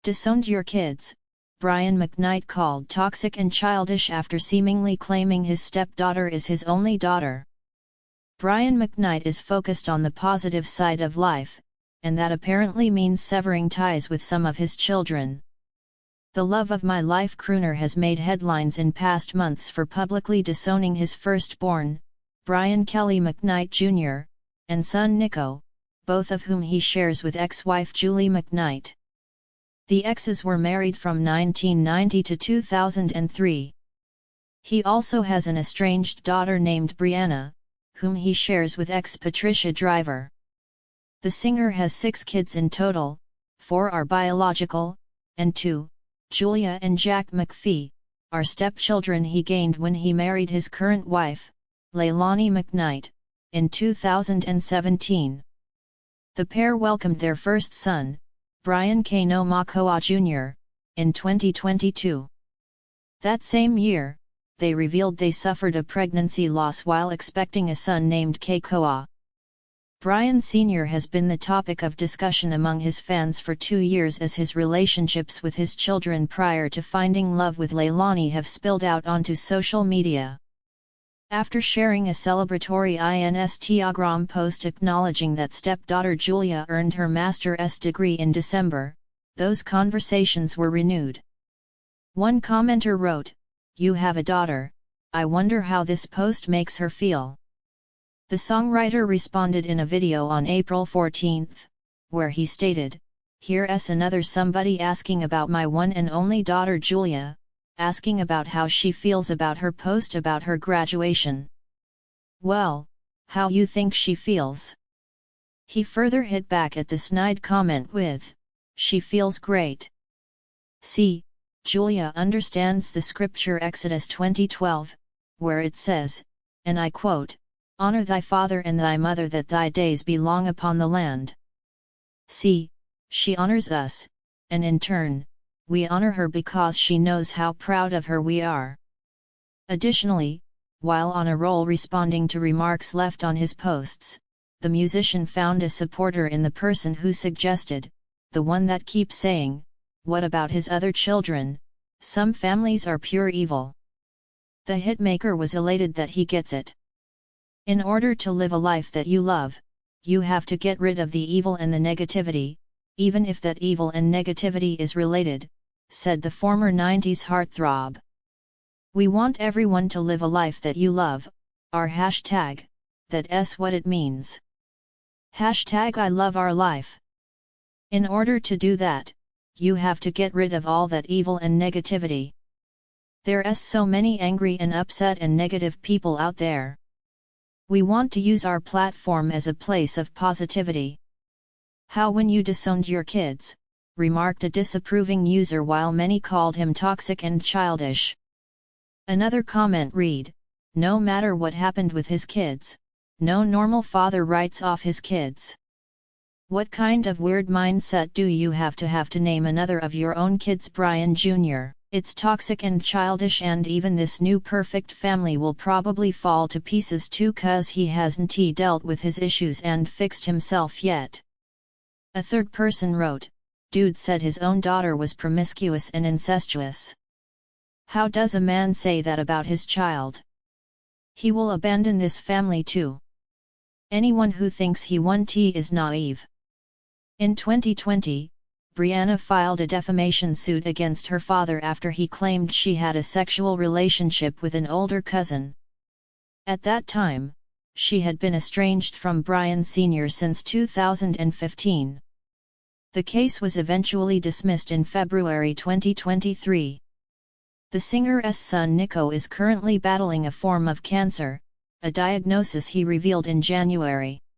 Disowned your kids, Brian McKnight called toxic and childish after seemingly claiming his stepdaughter is his only daughter. Brian McKnight is focused on the positive side of life, and that apparently means severing ties with some of his children. The love of my life crooner has made headlines in past months for publicly disowning his firstborn, Brian Kelly McKnight Jr., and son Niko, both of whom he shares with ex-wife Julie McKnight. The exes were married from 1990 to 2003. He also has an estranged daughter named Briana, whom he shares with ex-Patricia Driver. The singer has 6 kids in total, 4 are biological, and 2, Julia and Jack McPhee, are stepchildren he gained when he married his current wife, Leilani McKnight, in 2017. The pair welcomed their first son, Brian Kainoa Makoa Jr, in 2022. That same year, they revealed they suffered a pregnancy loss while expecting a son named Kekoa. Brian Sr. has been the topic of discussion among his fans for 2 years as his relationships with his children prior to finding love with Leilani have spilled out onto social media. After sharing a celebratory Instagram post acknowledging that stepdaughter Julia earned her master's degree in December, those conversations were renewed. One commenter wrote, "You have a daughter, I wonder how this post makes her feel." The songwriter responded in a video on April 14, where he stated, "Here's another somebody asking about my one and only daughter Julia, asking about how she feels about her post about her graduation. Well, how you think she feels?" He further hit back at the snide comment with, "She feels great. See, Julia understands the scripture Exodus 20:12, where it says, and I quote, 'Honor thy father and thy mother that thy days be long upon the land.' See, she honors us, and in turn, we honor her because she knows how proud of her we are." Additionally, while on a roll responding to remarks left on his posts, the musician found a supporter in the person who suggested, "The one that keeps saying, what about his other children? Some families are pure evil." The hitmaker was elated that he gets it. In order to live a life that you love, you have to get rid of the evil and the negativity, even if that evil and negativity is related, said the former 90s heartthrob. "We want everyone to live a life that you love, our hashtag, that's what it means. Hashtag I love our life." In order to do that, you have to get rid of all that evil and negativity. There's so many angry and upset and negative people out there. We want to use our platform as a place of positivity. How when you disowned your kids, remarked a disapproving user while many called him toxic and childish. Another comment read, "No matter what happened with his kids, no normal father writes off his kids. What kind of weird mindset do you have to name another of your own kids Brian Jr.? It's toxic and childish, and even this new perfect family will probably fall to pieces too cause he hasn't dealt with his issues and fixed himself yet." A third person wrote, "Dude said his own daughter was promiscuous and incestuous. How does a man say that about his child? He will abandon this family too. Anyone who thinks he won is naive." In 2020, Briana filed a defamation suit against her father after he claimed she had a sexual relationship with an older cousin. At that time, she had been estranged from Brian Sr. since 2015. The case was eventually dismissed in February 2023. The singer's son Niko is currently battling a form of cancer, a diagnosis he revealed in January.